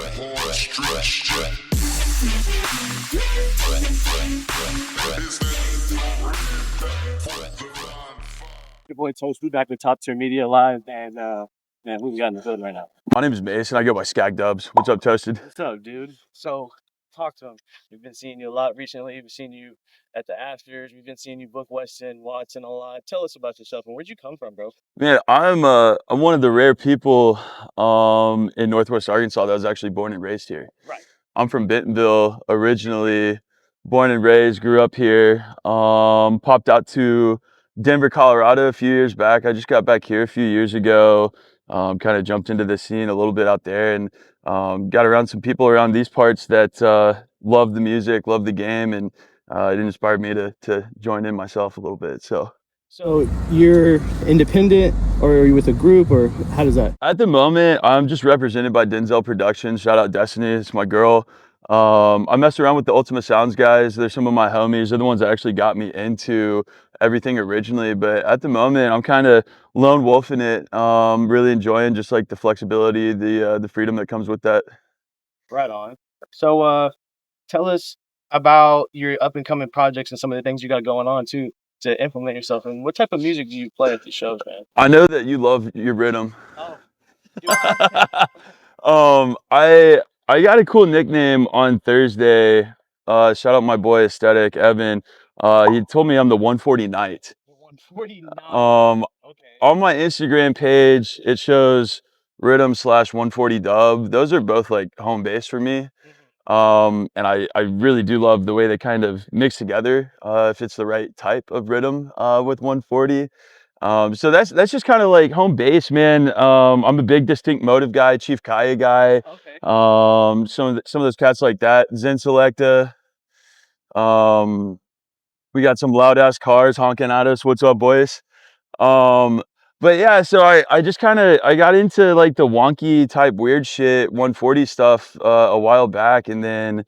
Your boy Toast, we back with Top Tier Media Live, and man, who we got in the building right now? My name is Mason. I go by Scagdub'z. What's up, Toasted? What's up, dude? So, talk to him. We've been seeing you a lot recently. We've seen you at the afters. We've been seeing you book Weston, Watson a lot. Tell us about yourself and where'd you come from, bro? Man, I'm one of the rare people in Northwest Arkansas that was actually born and raised here. Right. I'm from Bentonville originally, born and raised, grew up here. Popped out to Denver, Colorado a few years back. I just got back here a few years ago. Kind of jumped into the scene a little bit out there and got around some people around these parts that love the music, love the game, and it inspired me to join in myself a little bit. So you're independent, or are you with a group, or how does that? At the moment, I'm just represented by Denzel Productions. Shout out Destiny, it's my girl. I mess around with the Ultima Sounds guys. They're some of my homies. They're the ones that actually got me into everything originally. But at the moment, I'm kind of lone wolfing it. Really enjoying just like the flexibility, the freedom that comes with that. Right on. So tell us about your up and coming projects and some of the things you got going on too to implement yourself. And what type of music do you play at these shows, man? I know that you love your riddim. Oh, do I? I got a cool nickname on Thursday. Shout out my boy Aesthetic Evan. He told me I'm the 140 Knight. 149. Okay. On my Instagram page, it shows riddim/140 dub. Those are both like home base for me. And I really do love the way they kind of mix together if it's the right type of rhythm with 140. So that's just kind of like home base, man. I'm a big Distinct Motive guy, Chief Kaya guy. Okay. Some of those cats like that, Zen Selecta. We got some loud ass cars honking at us. What's up, boys? Um, but yeah, so I just kind of I got into like the wonky type weird shit 140 stuff a while back, and then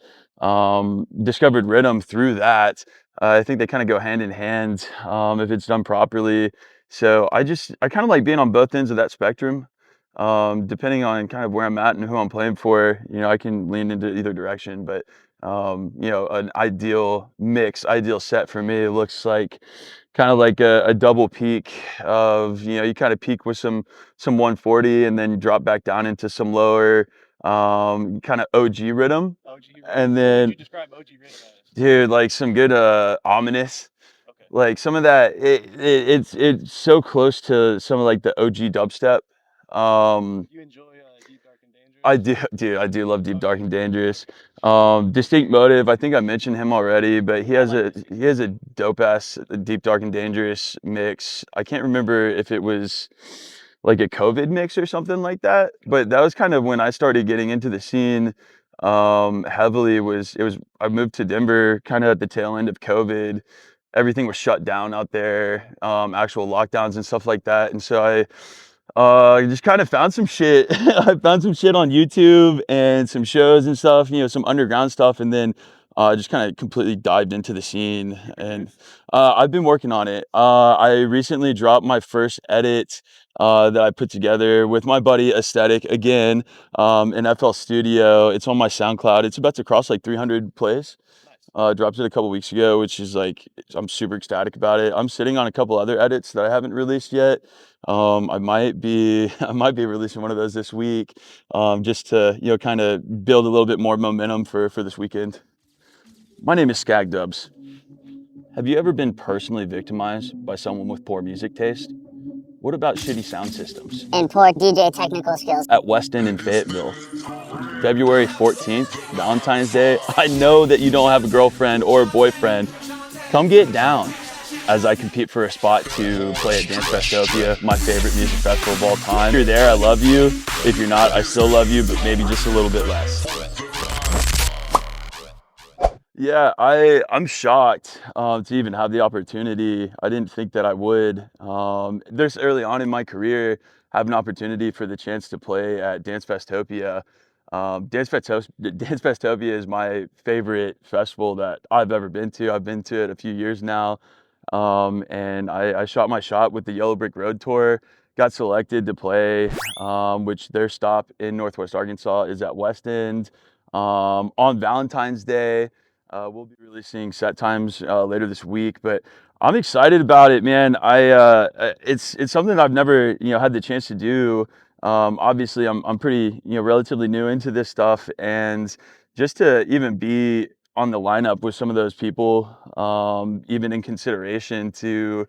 discovered rhythm through that. I think they kind of go hand in hand if it's done properly. So I kind of like being on both ends of that spectrum. Depending on kind of where I'm at and who I'm playing for, I can lean into either direction. But an ideal mix, ideal set for me looks like kind of like a double peak of, you kind of peak with some 140 and then you drop back down into some lower kind of OG rhythm. OG rhythm. And What then, would you describe OG rhythm as? dude, like some good ominous. Okay. Like some of that, it's so close to some of like the OG dubstep. You enjoy Deep Dark and Dangerous? I do, dude. I do love Deep Dark and Dangerous. Distinct Motive. I think I mentioned him already, but he has a dope ass Deep Dark and Dangerous mix. I can't remember if it was like a COVID mix or something like that, but that was kind of when I started getting into the scene heavily. I moved to Denver kind of at the tail end of COVID. Everything was shut down out there, actual lockdowns and stuff like that, and so I just kind of found some shit. I found some shit on YouTube and some shows and stuff, some underground stuff, and then just kind of completely dived into the scene. And I've been working on it. I recently dropped my first edit that I put together with my buddy Aesthetic again in FL Studio. It's on my SoundCloud. It's about to cross like 300 plays. Dropped it a couple weeks ago, which is like, I'm super ecstatic about it. I'm sitting on a couple other edits that I haven't released yet. I might be releasing one of those this week, just to kind of build a little bit more momentum for this weekend. My name is Scagdub'z. Have you ever been personally victimized by someone with poor music taste? What about shitty sound systems? And poor DJ technical skills. At Weston in Fayetteville, February 14th, Valentine's Day, I know that you don't have a girlfriend or a boyfriend. Come get down as I compete for a spot to play at Dancefestopia, my favorite music festival of all time. If you're there, I love you. If you're not, I still love you, but maybe just a little bit less. Yeah, I'm shocked to even have the opportunity. I didn't think that I would. This early on in my career, have an opportunity for the chance to play at Dancefestopia. Dancefestopia is my favorite festival that I've ever been to. I've been to it a few years now, and I shot my shot with the Yellow Brick Road Tour. got selected to play, which their stop in Northwest Arkansas is at West End. On Valentine's Day, we'll be releasing set times later this week, but I'm excited about it, man. It's something I've never had the chance to do. Obviously, I'm pretty relatively new into this stuff, and just to even be on the lineup with some of those people, even in consideration to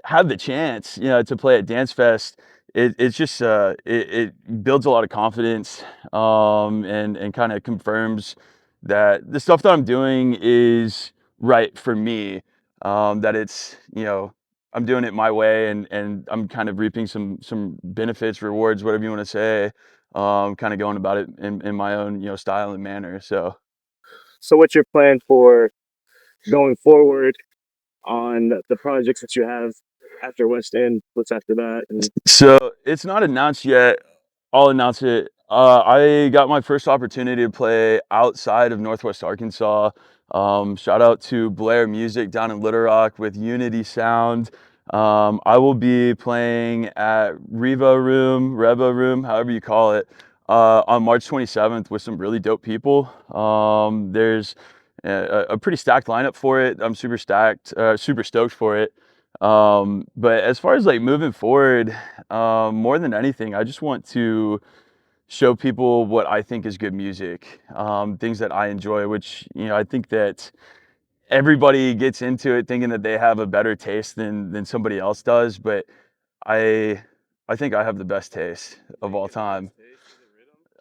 have the chance, to play at Dance Fest, it's just it builds a lot of confidence, and kind of confirms that the stuff that I'm doing is right for me. That it's I'm doing it my way, and I'm kind of reaping some benefits, rewards, whatever you want to say. Kind of going about it in my own style and manner. So. So what's your plan for going forward on the projects that you have after West End? What's after that? And So it's not announced yet. I'll announce it. I got my first opportunity to play outside of Northwest Arkansas. Shout out to Blair Music down in Little Rock with Unity Sound. I will be playing at Revo Room, however you call it, on March 27th with some really dope people. There's a pretty stacked lineup for it. I'm super stoked for it. But as far as like moving forward, more than anything, I just want to show people what I think is good music, things that I enjoy, which, I think that everybody gets into it thinking that they have a better taste than somebody else does. But I, I think I have the best taste of all time.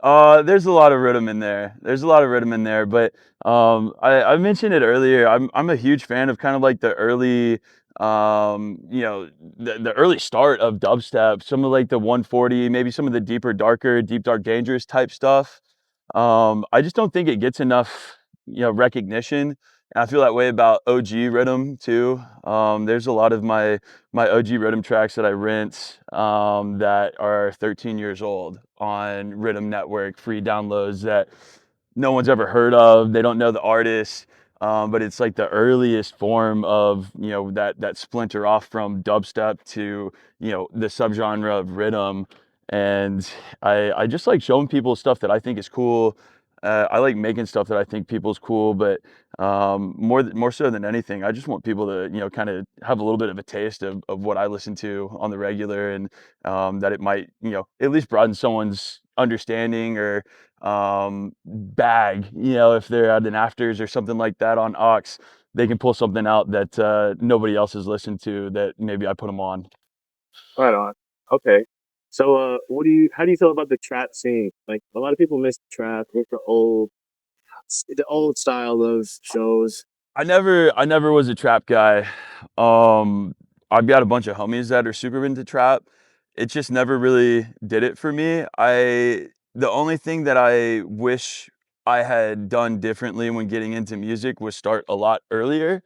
There's a lot of rhythm in there. There's a lot of rhythm in there, but I mentioned it earlier. I'm a huge fan of kind of like the early, the early start of dubstep. Some of like the 140, maybe some of the deep dark, dangerous type stuff. I just don't think it gets enough, recognition. And I feel that way about OG rhythm too. There's a lot of my OG rhythm tracks that I rent, that are 13 years old on Rhythm Network, free downloads that no one's ever heard of. They don't know the artist, but it's like the earliest form of that splinter off from dubstep to the subgenre of rhythm. And I just like showing people stuff that I think is cool. I like making stuff that I think people's cool, but more so than anything, I just want people to kind of have a little bit of a taste of what I listen to on the regular, and that it might at least broaden someone's understanding, or bag, if they're at an afters or something like that on aux, they can pull something out that nobody else has listened to, that maybe I put them on. right on. Okay. So how do you feel about the trap scene? Like a lot of people miss the trap, miss the old style of shows. I never was a trap guy. I've got a bunch of homies that are super into trap. It just never really did it for me. The only thing that I wish I had done differently when getting into music was start a lot earlier,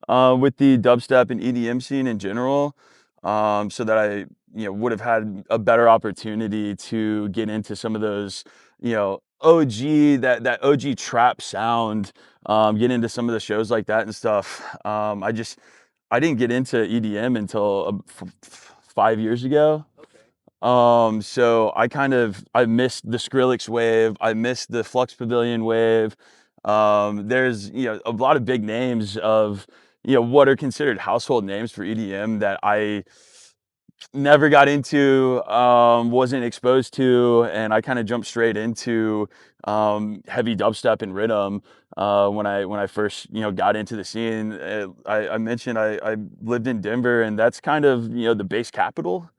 with the dubstep and EDM scene in general, so that I would have had a better opportunity to get into some of those OG, that OG trap sound, get into some of the shows like that and stuff. I didn't get into EDM until 5 years ago. So I missed the Skrillex wave. I missed the Flux Pavilion wave. There's a lot of big names of what are considered household names for EDM that I never got into, wasn't exposed to, and I kind of jumped straight into heavy dubstep and rhythm when I first got into the scene. I mentioned I lived in Denver, and that's kind of the bass capital,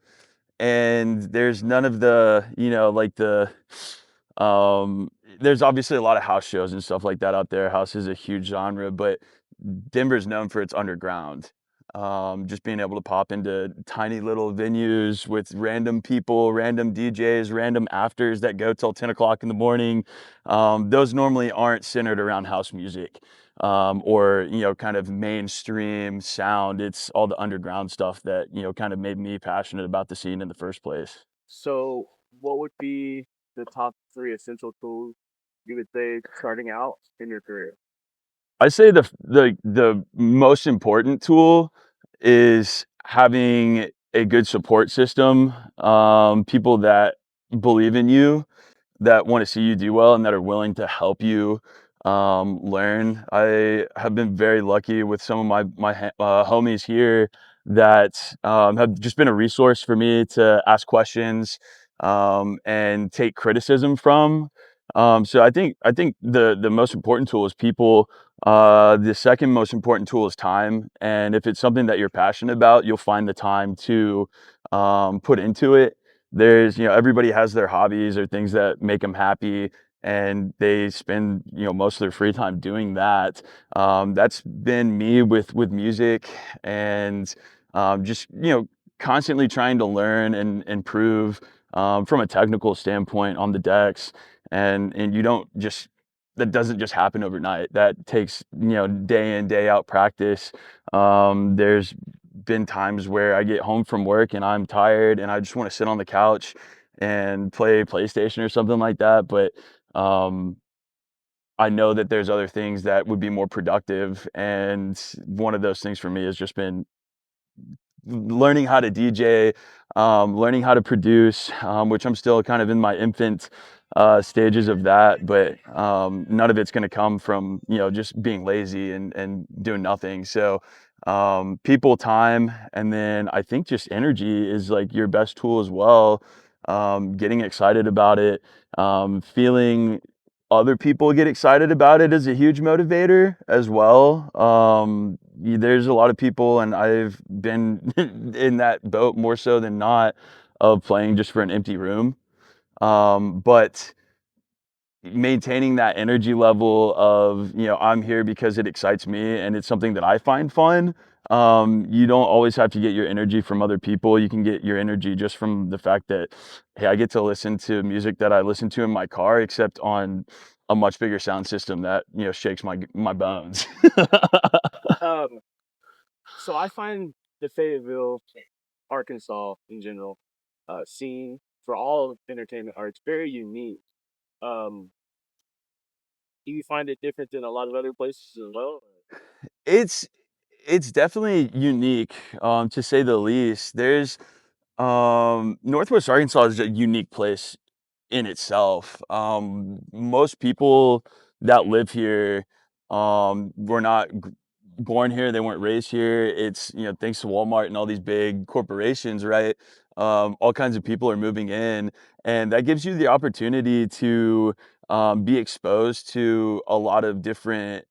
and there's none of the like um there's obviously a lot of house shows and stuff like that out there. House is a huge genre, but Denver's known for its underground. Just being able to pop into tiny little venues with random people, random DJs, random afters that go till 10 o'clock in the morning. Those normally aren't centered around house music, or kind of mainstream sound. It's all the underground stuff that kind of made me passionate about the scene in the first place. So what would be the top three essential tools you would say starting out in your career? I say the most important tool is having a good support system, people that believe in you, that want to see you do well, and that are willing to help you learn. I have been very lucky with some of my homies here that have just been a resource for me to ask questions and take criticism from. So I think the most important tool is people. The second most important tool is time, and if it's something that you're passionate about, you'll find the time to put into it. There's, everybody has their hobbies or things that make them happy, and they spend, most of their free time doing that. That's been me with music, and just, constantly trying to learn and improve from a technical standpoint on the decks. And you don't just, that doesn't just happen overnight. That takes, day in, day out practice. There's been times where I get home from work and I'm tired and I just want to sit on the couch and play PlayStation or something like that. But um, I know that there's other things that would be more productive. And one of those things for me has just been learning how to DJ, learning how to produce, which I'm still kind of in my infant stages of that. But none of it's going to come from, just being lazy and doing nothing. So people, time, and then I think just energy is like your best tool as well. Getting excited about it, feeling other people get excited about it is a huge motivator as well. There's a lot of people, and I've been in that boat more so than not, of playing just for an empty room. But maintaining that energy level of, I'm here because it excites me and it's something that I find fun. You don't always have to get your energy from other people. You can get your energy just from the fact that, hey, I get to listen to music that I listen to in my car, except on a much bigger sound system that, shakes my bones. Um, so I find the Fayetteville, Arkansas in general, scene for all entertainment arts very unique. Um, do you find it different than a lot of other places as well? it's it's definitely unique, to say the least. There's Northwest Arkansas is a unique place in itself. Most people that live here were not born here, they weren't raised here. It's, thanks to Walmart and all these big corporations, right? All kinds of people are moving in, and that gives you the opportunity to be exposed to a lot of different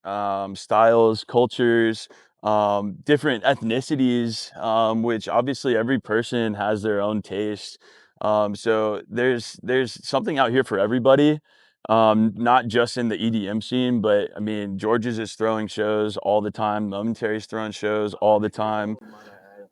styles, cultures, different ethnicities, which obviously every person has their own taste. So there's something out here for everybody, not just in the EDM scene, but I mean, George's is throwing shows all the time. Momentary's throwing shows all the time.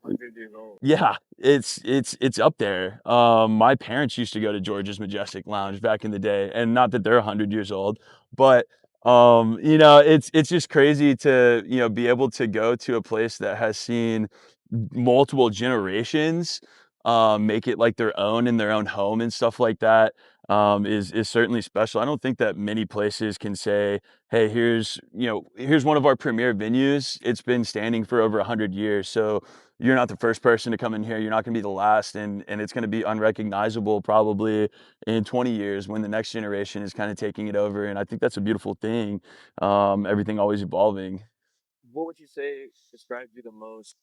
100 years old. Yeah, it's up there. My parents used to go to George's Majestic Lounge back in the day, and not that they're 100 years old, but it's just crazy to, be able to go to a place that has seen multiple generations make it like their own in their own home and stuff like that. Is certainly special. I don't think that many places can say, hey, here's one of our premier venues. It's been standing for over 100 years, so you're not the first person to come in here. You're not going to be the last, and it's going to be unrecognizable probably in 20 years when the next generation is kind of taking it over. And I think that's a beautiful thing. Everything always evolving. What would you say describes you the most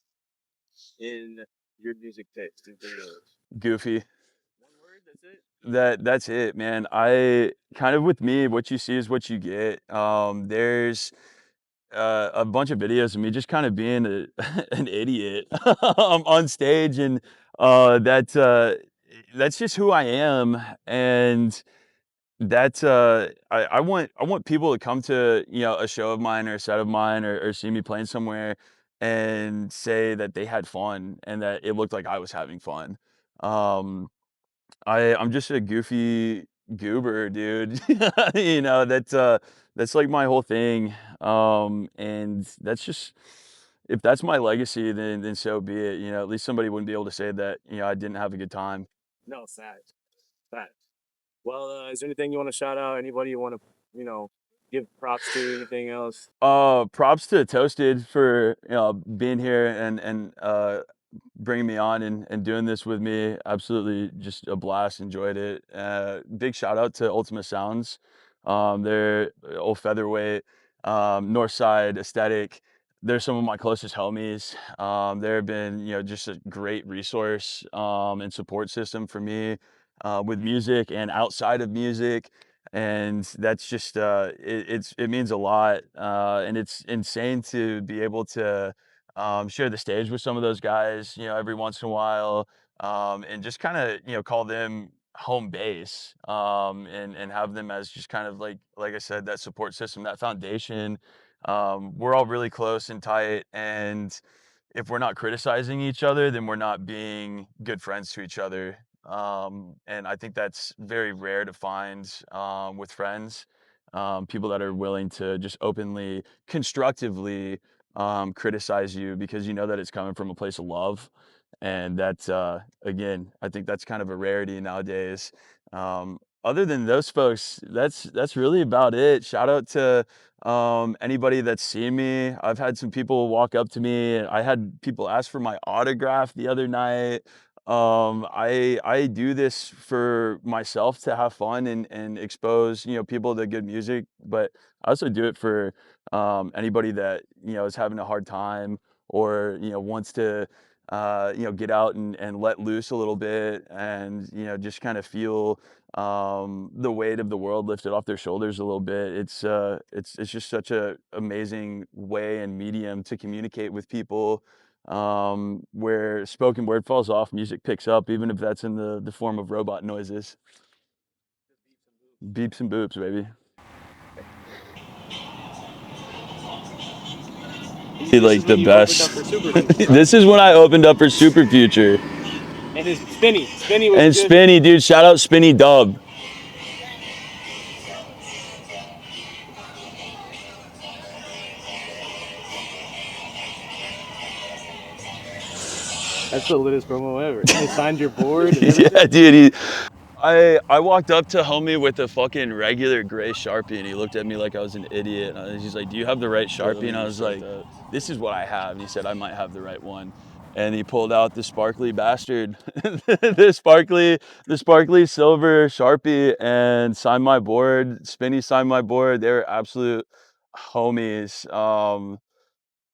in your music taste and videos? Goofy. One word, that's it? That's it, man. I kind of, with me, what you see is what you get. There's a bunch of videos of me just kind of being an idiot on stage, and that's just who I am. And I want people to come to, a show of mine or a set of mine, or see me playing somewhere and say that they had fun and that it looked like I was having fun. Um, I'm just a goofy goober, dude. That's like my whole thing. And that's just, if that's my legacy, then so be it. At least somebody wouldn't be able to say that, I didn't have a good time. No, fact. Fact. Well, is there anything you want to shout out? Anybody you want to, give props to? Anything else? Props to Toasted for, being here and bringing me on and doing this with me. Absolutely just a blast. Enjoyed it. Big shout out to Ultimate Sounds. They're old featherweight, North Side aesthetic. They're some of my closest homies. They've been, just a great resource and support system for me with music and outside of music. And that's just it means a lot. And it's insane to be able to share the stage with some of those guys, every once in a while, and just kind of, call them home base, and have them as just kind of like I said, that support system, that foundation. We're all really close and tight, and if we're not criticizing each other, then we're not being good friends to each other. And I think that's very rare to find with friends. People that are willing to just openly, constructively criticize you because you know that it's coming from a place of love. And that's, again, I think that's kind of a rarity nowadays. Other than those folks, that's really about it. Shout out to anybody that's seen me. I've had some people walk up to me. I had people ask for my autograph the other night. I do this for myself to have fun and expose, people to good music, but I also do it for anybody that, is having a hard time or, wants to get out and let loose a little bit and, just kind of feel the weight of the world lifted off their shoulders a little bit. It's just such a amazing way and medium to communicate with people, where spoken word falls off, music picks up, even if that's in the form of robot noises. Beeps and boops, baby. Like the best. This is when I opened up for Super Future. And his Spinny was And good. Spinny, dude, shout out Spinny Dub. That's the littest promo ever. And they signed your board and everything. Yeah, dude. I walked up to homie with a fucking regular gray Sharpie, and he looked at me like I was an idiot. And he's like, "Do you have the right Sharpie?" And I was like, "This is what I have." And he said, "I might have the right one." And he pulled out the sparkly bastard, the sparkly silver Sharpie, and signed my board. Spinny signed my board. They were absolute homies.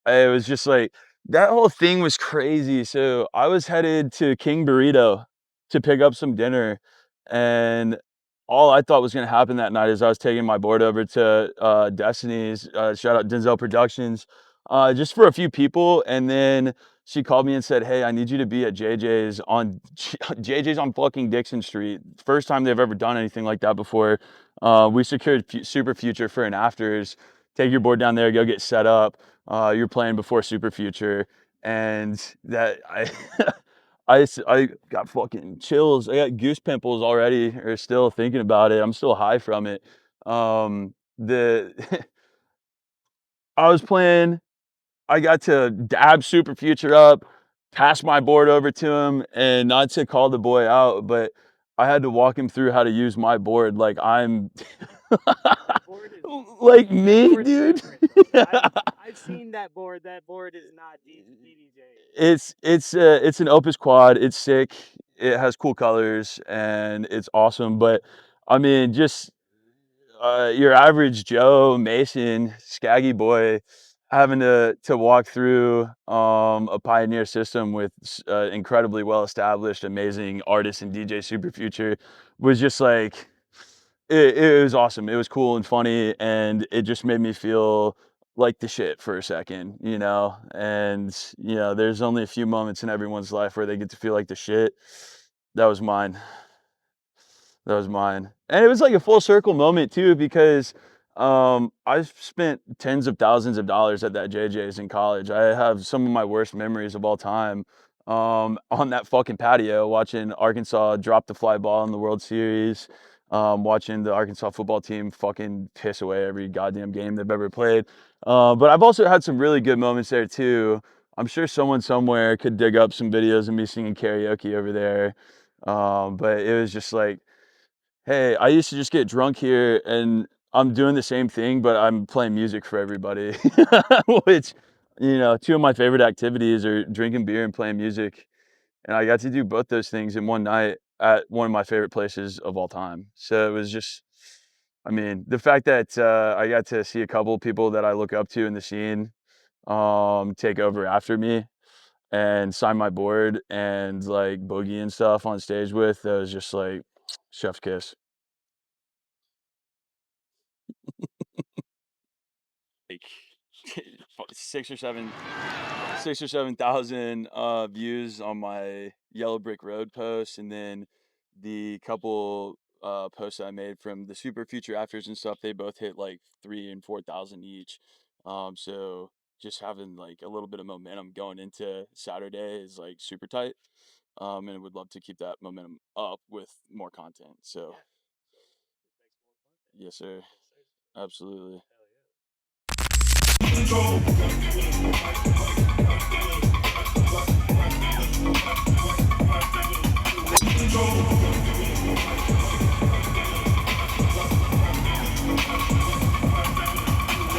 It was just like that whole thing was crazy. So I was headed to King Burrito to pick up some dinner, and all I thought was gonna happen that night is I was taking my board over to Destiny's, shout out Denzel Productions, just for a few people, and then she called me and said, "Hey, I need you to be at JJ's on JJ's on fucking Dixon Street." First time they've ever done anything like that before. We secured Super Future for an afters. Take your board down there, go get set up. You're playing before Super Future, and that I got fucking chills. I got goose pimples already, or still thinking about it. I'm still high from it. The I was playing. I got to dab Super Future up, pass my board over to him, and not to call the boy out, but I had to walk him through how to use my board like I'm like me, dude. I've seen that board. That board is not DDJ. It's an Opus Quad. It's sick. It has cool colors and it's awesome. But I mean, just your average Joe Mason, Scaggy boy, having to walk through a Pioneer system with incredibly well established, amazing artists and DJ Super Future was just like it was awesome. It was cool and funny, and it just made me feel like the shit for a second, And there's only a few moments in everyone's life where they get to feel like the shit. That was mine. That was mine. And it was like a full circle moment too, because I've spent tens of thousands of dollars at that JJ's in college. I have some of my worst memories of all time on that fucking patio watching Arkansas drop the fly ball in the World Series, watching the Arkansas football team fucking piss away every goddamn game they've ever played. But I've also had some really good moments there too. I'm sure someone somewhere could dig up some videos of me singing karaoke over there. But it was just like, hey, I used to just get drunk here and I'm doing the same thing, but I'm playing music for everybody, which you know, two of my favorite activities are drinking beer and playing music. And I got to do both those things in one night at one of my favorite places of all time. So it was just, I mean, the fact that I got to see a couple of people that I look up to in the scene take over after me and sign my board and like boogie and stuff on stage with, that was just like chef's kiss. Like 6 or 7 thousand views on my Yellow Brick Road post, and then the couple posts I made from the Super Future Afters and stuff, they both hit like 3 and 4 thousand each. So just having like a little bit of momentum going into Saturday is like super tight. And would love to keep that momentum up with more content. So yes, sir. Absolutely.